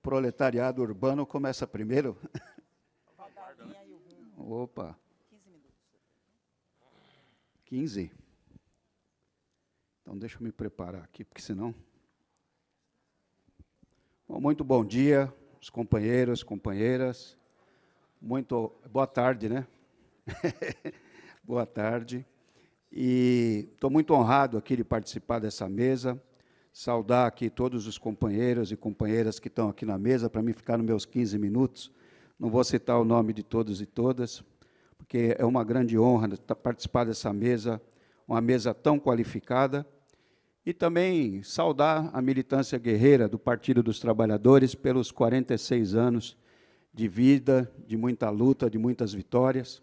proletariado urbano começa primeiro. Opa. 15? Então, deixa eu me preparar aqui, porque senão... Bom, muito bom dia, os companheiros, companheiras. Muito boa tarde, né? Boa tarde. E estou muito honrado aqui de participar dessa mesa, saudar aqui todos os companheiros e companheiras que estão aqui na mesa, para mim ficar nos meus 15 minutos. Não vou citar o nome de todos e todas, porque é uma grande honra participar dessa mesa, uma mesa tão qualificada, e também saudar a militância guerreira do Partido dos Trabalhadores pelos 46 anos de vida, de muita luta, de muitas vitórias.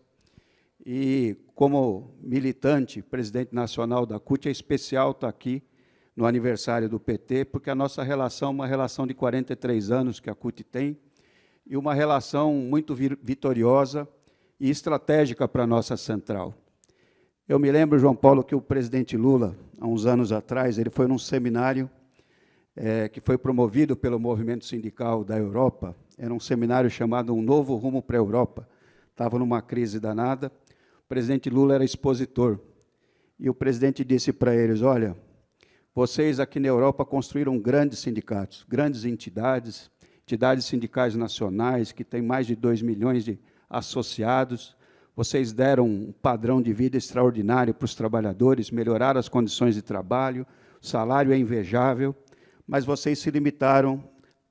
E, como militante, presidente nacional da CUT, é especial estar aqui no aniversário do PT, porque a nossa relação é uma relação de 43 anos que a CUT tem, e uma relação muito vitoriosa e estratégica para a nossa central. Eu me lembro, João Paulo, que o presidente Lula, há uns anos atrás, ele foi num seminário que foi promovido pelo movimento sindical da Europa, era um seminário chamado Um Novo Rumo para a Europa, estava numa crise danada, o presidente Lula era expositor, e o presidente disse para eles, olha, vocês aqui na Europa construíram grandes sindicatos, grandes entidades sindicais nacionais, que têm mais de 2 milhões de associados, vocês deram um padrão de vida extraordinário para os trabalhadores, melhoraram as condições de trabalho, o salário é invejável, mas vocês se limitaram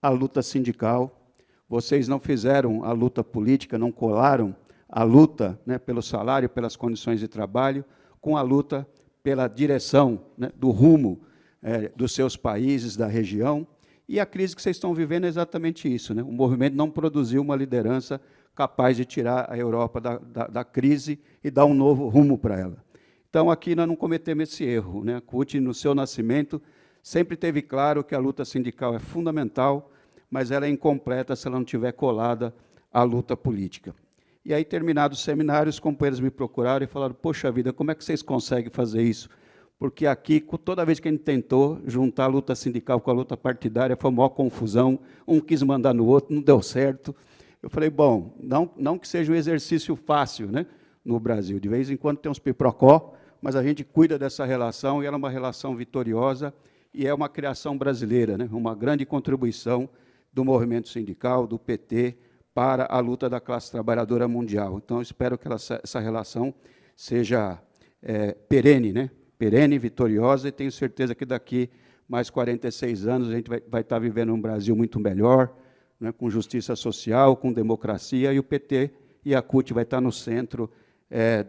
à luta sindical, vocês não fizeram a luta política, não colaram a luta, né, pelo salário, pelas condições de trabalho, com a luta pela direção, né, do rumo dos seus países, da região, e a crise que vocês estão vivendo é exatamente isso, né? O movimento não produziu uma liderança capaz de tirar a Europa da crise e dar um novo rumo para ela. Então, aqui nós não cometemos esse erro, né? A CUT, no seu nascimento, sempre teve claro que a luta sindical é fundamental, mas ela é incompleta se ela não estiver colada à luta política. E aí, terminados os seminários, os companheiros me procuraram e falaram, poxa vida, como é que vocês conseguem fazer isso? Porque aqui, toda vez que a gente tentou juntar a luta sindical com a luta partidária, foi uma maior confusão, um quis mandar no outro, não deu certo. Eu falei, bom, não que seja um exercício fácil, né, no Brasil, de vez em quando tem uns piprocó, mas a gente cuida dessa relação, e ela é uma relação vitoriosa, e é uma criação brasileira, né, uma grande contribuição do movimento sindical, do PT, para a luta da classe trabalhadora mundial. Então, eu espero que essa relação seja perene, né? Perene, vitoriosa, e tenho certeza que daqui mais 46 anos a gente vai estar vivendo um Brasil muito melhor, né, com justiça social, com democracia, e o PT e a CUT vai estar no centro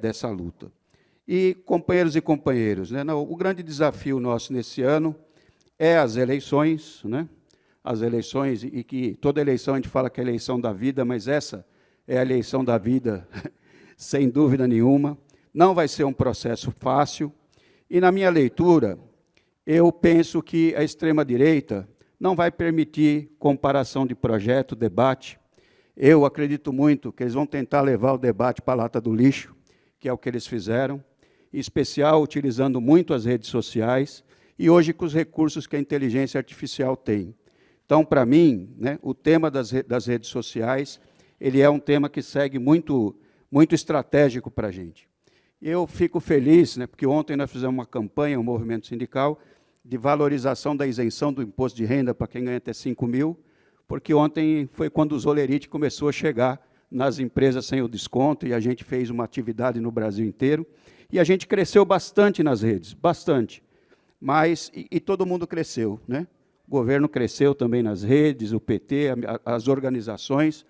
dessa luta. E, companheiros e companheiras, né, o grande desafio nosso nesse ano é as eleições, né? As eleições, e que toda eleição a gente fala que é a eleição da vida, mas essa é a eleição da vida, sem dúvida nenhuma. Não vai ser um processo fácil, e, na minha leitura, eu penso que a extrema-direita não vai permitir comparação de projeto, debate. Eu acredito muito que eles vão tentar levar o debate para a lata do lixo, que é o que eles fizeram, em especial utilizando muito as redes sociais, e hoje com os recursos que a inteligência artificial tem. Então, para mim, né, o tema das redes sociais, ele é um tema que segue muito estratégico para a gente. Eu fico feliz, né, porque ontem nós fizemos uma campanha, um movimento sindical, de valorização da isenção do imposto de renda para quem ganha até 5 mil, porque ontem foi quando o Zolerite começou a chegar nas empresas sem o desconto, e a gente fez uma atividade no Brasil inteiro, e a gente cresceu bastante nas redes, bastante. Mas, e todo mundo cresceu, né? O governo cresceu também nas redes, o PT, as organizações,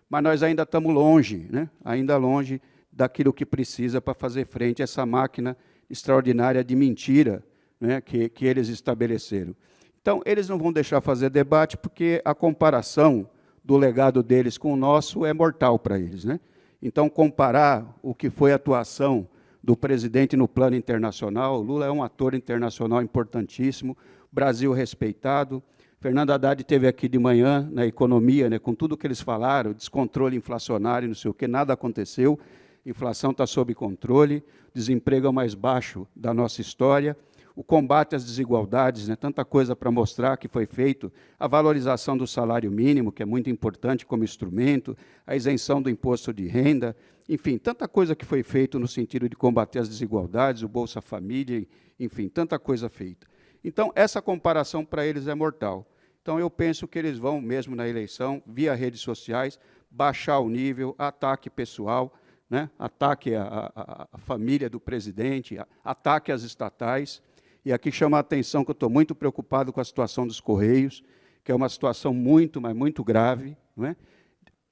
mas nós ainda estamos longe, né? Ainda longe daquilo que precisa para fazer frente a essa máquina extraordinária de mentira, né, que eles estabeleceram. Então, eles não vão deixar fazer debate, porque a comparação do legado deles com o nosso é mortal para eles, né? Então, comparar o que foi a atuação do presidente no plano internacional, o Lula é um ator internacional importantíssimo, Brasil respeitado. Fernando Haddad esteve aqui de manhã na economia, né, com tudo que eles falaram, descontrole inflacionário, não sei o que, nada aconteceu, inflação está sob controle, desemprego é o mais baixo da nossa história, o combate às desigualdades, né, tanta coisa para mostrar que foi feito, a valorização do salário mínimo, que é muito importante como instrumento, a isenção do imposto de renda, enfim, tanta coisa que foi feito no sentido de combater as desigualdades, o Bolsa Família, enfim, tanta coisa feita. Então, essa comparação para eles é mortal. Então, eu penso que eles vão, mesmo na eleição, via redes sociais, baixar o nível, ataque pessoal, né? Ataque à família do presidente, ataque às estatais. E aqui chama a atenção que eu estou muito preocupado com a situação dos Correios, que é uma situação muito, mas muito grave. Não é?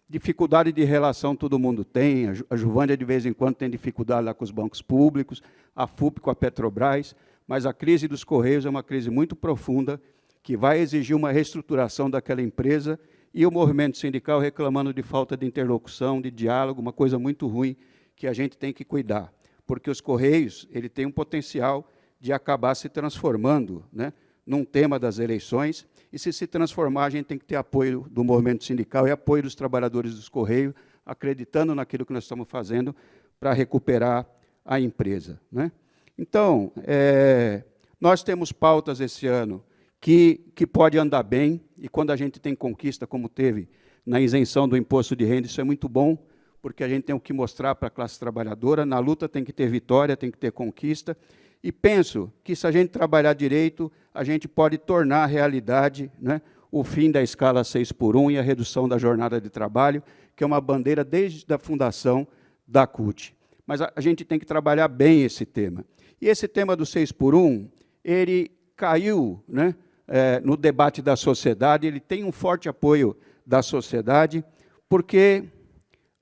Dificuldade de relação todo mundo tem, a Juvândia, de vez em quando, tem dificuldade lá com os bancos públicos, a FUP com a Petrobras, mas a crise dos Correios é uma crise muito profunda, que vai exigir uma reestruturação daquela empresa, e o movimento sindical reclamando de falta de interlocução, de diálogo, uma coisa muito ruim que a gente tem que cuidar, porque os Correios ele tem um potencial de acabar se transformando, né, num tema das eleições, e se transformar, a gente tem que ter apoio do movimento sindical e apoio dos trabalhadores dos Correios, acreditando naquilo que nós estamos fazendo para recuperar a empresa. Né? Então, nós temos pautas esse ano que pode andar bem, e quando a gente tem conquista, como teve na isenção do imposto de renda, isso é muito bom, porque a gente tem o que mostrar para a classe trabalhadora, na luta tem que ter vitória, tem que ter conquista, e penso que, se a gente trabalhar direito, a gente pode tornar realidade, né, o fim da escala 6x1 e a redução da jornada de trabalho, que é uma bandeira desde a fundação da CUT. Mas a gente tem que trabalhar bem esse tema. E esse tema do 6x1, ele caiu, né, no debate da sociedade, ele tem um forte apoio da sociedade, porque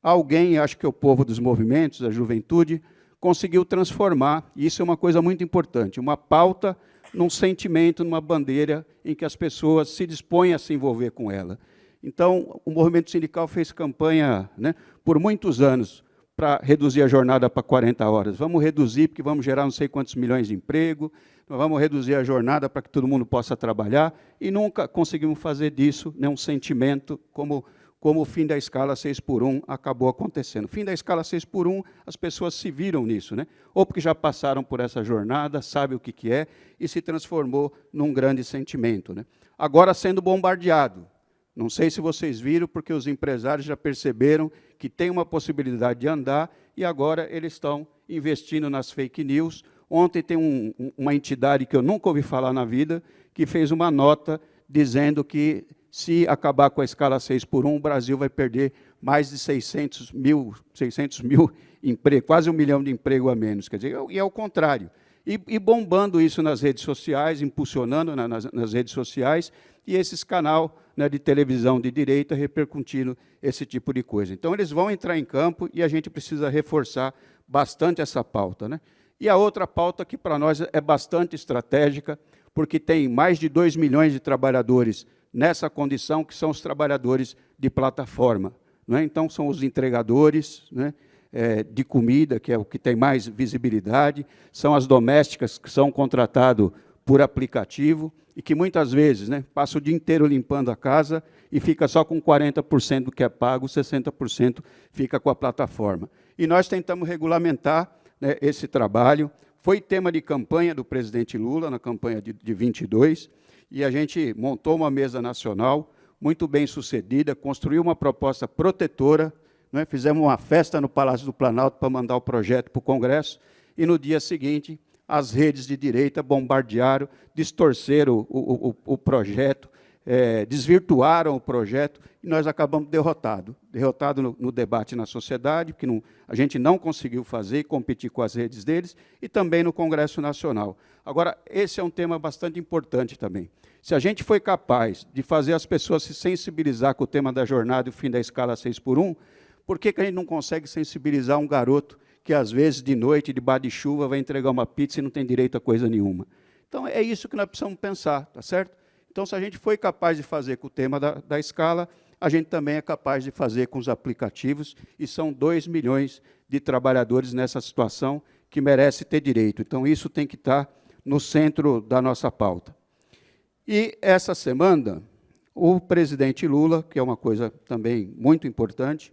alguém, acho que é o povo dos movimentos, a juventude, conseguiu transformar, e isso é uma coisa muito importante, uma pauta num sentimento, numa bandeira em que as pessoas se dispõem a se envolver com ela. Então, o movimento sindical fez campanha, né, por muitos anos para reduzir a jornada para 40 horas. Vamos reduzir, porque vamos gerar não sei quantos milhões de emprego, nós vamos reduzir a jornada para que todo mundo possa trabalhar, e nunca conseguimos fazer disso, né, um sentimento como o fim da escala 6x1 acabou acontecendo. O fim da escala 6x1, as pessoas se viram nisso, né? Ou porque já passaram por essa jornada, sabem o que é, e se transformou num grande sentimento. Né? Agora sendo bombardeado. Não sei se vocês viram, porque os empresários já perceberam que tem uma possibilidade de andar, e agora eles estão investindo nas fake news. Ontem tem uma entidade que eu nunca ouvi falar na vida, que fez uma nota dizendo que, se acabar com a escala 6x1, o Brasil vai perder mais de 600 mil empregos, quase 1 milhão de empregos a menos. Quer dizer, e é o contrário. E bombando isso nas redes sociais, impulsionando nas redes sociais, e esses canais, né, de televisão de direita repercutindo esse tipo de coisa. Então, eles vão entrar em campo e a gente precisa reforçar bastante essa pauta. Né? E a outra pauta que, para nós, é bastante estratégica, porque tem mais de 2 milhões de trabalhadores nessa condição, que são os trabalhadores de plataforma. Não é? Então, são os entregadores, né, de comida, que é o que tem mais visibilidade, são as domésticas, que são contratados por aplicativo, e que muitas vezes, né, passa o dia inteiro limpando a casa e fica só com 40% do que é pago, 60% fica com a plataforma. E nós tentamos regulamentar, né, esse trabalho. Foi tema de campanha do presidente Lula, na campanha de 22, e a gente montou uma mesa nacional, muito bem sucedida, construiu uma proposta protetora, né, fizemos uma festa no Palácio do Planalto para mandar o projeto para o Congresso, e no dia seguinte, as redes de direita bombardearam, distorceram o projeto, desvirtuaram o projeto, e nós acabamos derrotados no debate na sociedade, que a gente não conseguiu fazer e competir com as redes deles, e também no Congresso Nacional. Agora, esse é um tema bastante importante também. Se a gente foi capaz de fazer as pessoas se sensibilizar com o tema da jornada e o fim da escala 6x1, por que a gente não consegue sensibilizar um garoto que, às vezes, de noite, debaixo de chuva, vai entregar uma pizza e não tem direito a coisa nenhuma? Então, é isso que nós precisamos pensar, tá certo? Então, se a gente foi capaz de fazer com o tema da escala, a gente também é capaz de fazer com os aplicativos, e são 2 milhões de trabalhadores nessa situação que merece ter direito. Então, isso tem que estar no centro da nossa pauta. E, essa semana, o presidente Lula, que é uma coisa também muito importante,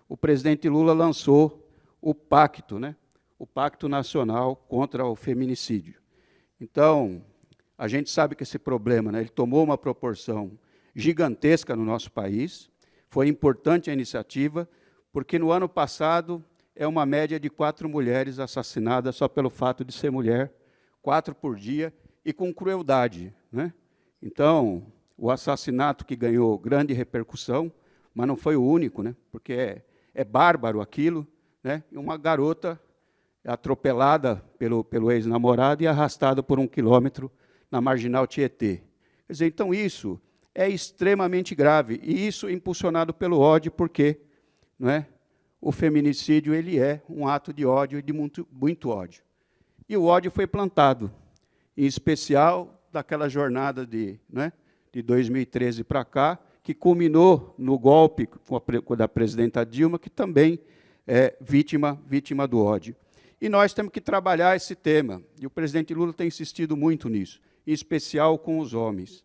o presidente Lula lançou o pacto, né? O Pacto Nacional contra o Feminicídio. Então, a gente sabe que esse problema, né, ele tomou uma proporção gigantesca no nosso país. Foi importante a iniciativa, porque no ano passado é uma média de 4 mulheres assassinadas só pelo fato de ser mulher, 4 por dia, e com crueldade, né? Então, o assassinato que ganhou grande repercussão, mas não foi o único, né? Porque é bárbaro aquilo, né? E uma garota atropelada pelo ex-namorado e arrastada por 1 quilômetro na Marginal Tietê. Quer dizer, então isso é extremamente grave, e isso é impulsionado pelo ódio, porque, não é? O feminicídio ele é um ato de ódio e de muito ódio. E o ódio foi plantado, em especial daquela jornada de 2013 para cá, que culminou no golpe da presidenta Dilma, que também é vítima do ódio. E nós temos que trabalhar esse tema, e o presidente Lula tem insistido muito nisso, em especial com os homens.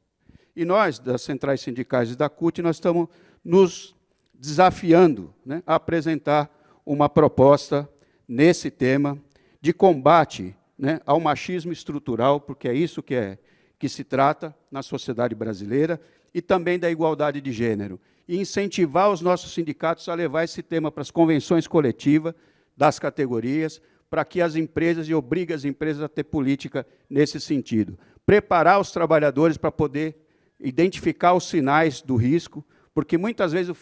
E nós, das centrais sindicais e da CUT, nós estamos nos desafiando, né, a apresentar uma proposta nesse tema de combate, né, ao machismo estrutural, porque é isso que se trata na sociedade brasileira, e também da igualdade de gênero, e incentivar os nossos sindicatos a levar esse tema para as convenções coletivas das categorias, para que as empresas, e obrigue as empresas a ter política nesse sentido. Preparar os trabalhadores para poder identificar os sinais do risco, porque muitas vezes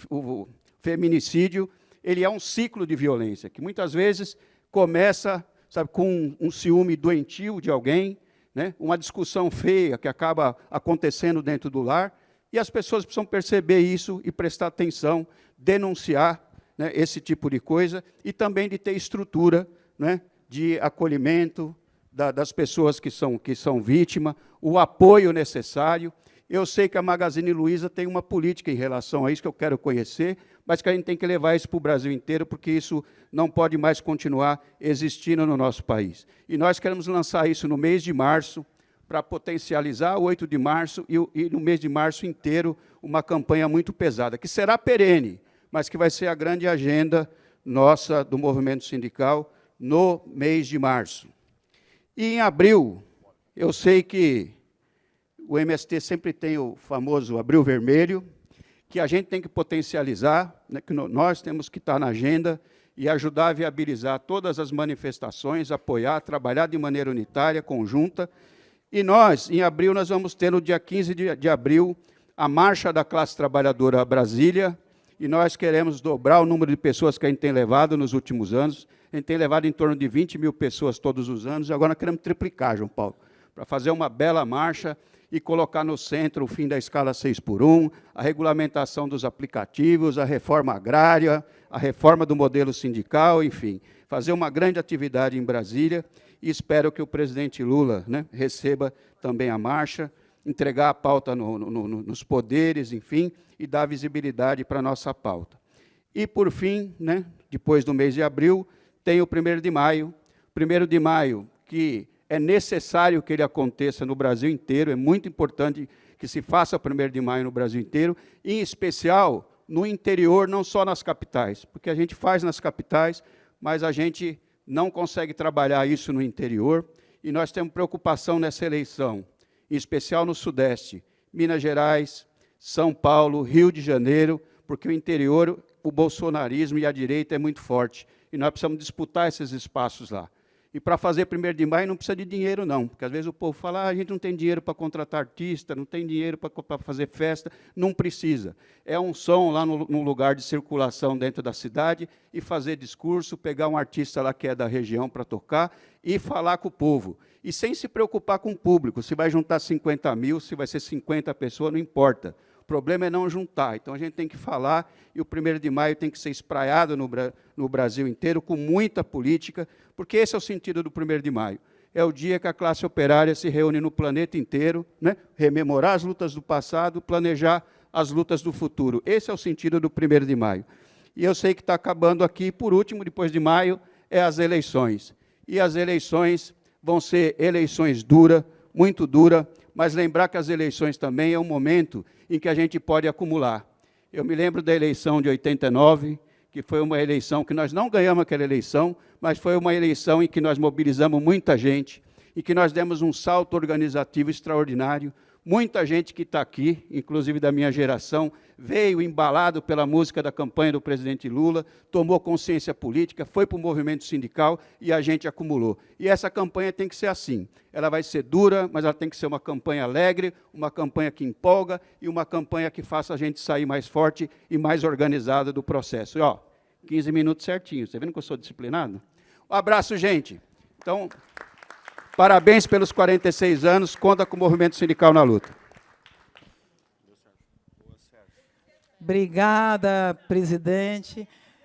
o feminicídio ele é um ciclo de violência, que muitas vezes começa, sabe, com um ciúme doentio de alguém, né, uma discussão feia que acaba acontecendo dentro do lar, e as pessoas precisam perceber isso e prestar atenção, denunciar, né, esse tipo de coisa, e também de ter estrutura, né, de acolhimento das pessoas que são vítimas, o apoio necessário. Eu sei que a Magazine Luiza tem uma política em relação a isso, que eu quero conhecer, mas que a gente tem que levar isso para o Brasil inteiro, porque isso não pode mais continuar existindo no nosso país. E nós queremos lançar isso no mês de março, para potencializar o 8 de março, e no mês de março inteiro, uma campanha muito pesada, que será perene, mas que vai ser a grande agenda nossa, do movimento sindical, no mês de março. E em abril, eu sei que o MST sempre tem o famoso Abril Vermelho, que a gente tem que potencializar, né, que nós temos que estar na agenda e ajudar a viabilizar todas as manifestações, apoiar, trabalhar de maneira unitária, conjunta. E nós, em abril, nós vamos ter, no dia 15 de abril, a Marcha da Classe Trabalhadora a Brasília, e nós queremos dobrar o número de pessoas que a gente tem levado nos últimos anos. A gente tem levado em torno de 20 mil pessoas todos os anos, e agora nós queremos triplicar, João Paulo, para fazer uma bela marcha e colocar no centro o fim da escala 6x1, a regulamentação dos aplicativos, a reforma agrária, a reforma do modelo sindical, enfim, fazer uma grande atividade em Brasília, e espero que o presidente Lula, né, receba também a marcha, entregar a pauta nos poderes, enfim, e dar visibilidade para a nossa pauta. E, por fim, né, depois do mês de abril, tem o 1º de maio. 1º de maio, que é necessário que ele aconteça no Brasil inteiro, é muito importante que se faça o 1º de maio no Brasil inteiro, em especial no interior, não só nas capitais, porque a gente faz nas capitais, mas a gente não consegue trabalhar isso no interior, e nós temos preocupação nessa eleição, em especial no Sudeste, Minas Gerais, São Paulo, Rio de Janeiro, porque o interior, o bolsonarismo e a direita é muito forte, e nós precisamos disputar esses espaços lá. E para fazer 1º de maio não precisa de dinheiro, não, porque às vezes o povo fala, a gente não tem dinheiro para contratar artista, não tem dinheiro para fazer festa, não precisa. É um som lá no lugar de circulação dentro da cidade, e fazer discurso, pegar um artista lá que é da região para tocar, e falar com o povo. E sem se preocupar com o público, se vai juntar 50 mil, se vai ser 50 pessoas, não importa. O problema é não juntar. Então, a gente tem que falar, e o 1º de maio tem que ser espraiado no Brasil inteiro, com muita política, porque esse é o sentido do 1º de maio. É o dia que a classe operária se reúne no planeta inteiro, né, rememorar as lutas do passado, planejar as lutas do futuro. Esse é o sentido do 1º de maio. E eu sei que está acabando aqui, por último, depois de maio, é as eleições. E as eleições vão ser eleições duras, muito duras, mas lembrar que as eleições também é um momento em que a gente pode acumular. Eu me lembro da eleição de 89, que foi uma eleição que nós não ganhamos aquela eleição, mas foi uma eleição em que nós mobilizamos muita gente, em que nós demos um salto organizativo extraordinário. Muita gente que está aqui, inclusive da minha geração, veio embalado pela música da campanha do presidente Lula, tomou consciência política, foi para o movimento sindical e a gente acumulou. E essa campanha tem que ser assim. Ela vai ser dura, mas ela tem que ser uma campanha alegre, uma campanha que empolga e uma campanha que faça a gente sair mais forte e mais organizada do processo. E, ó, 15 minutos certinho. Você vendo que eu sou disciplinado? Um abraço, gente. Então, parabéns pelos 46 anos, conta com o movimento sindical na luta. Obrigada, presidente.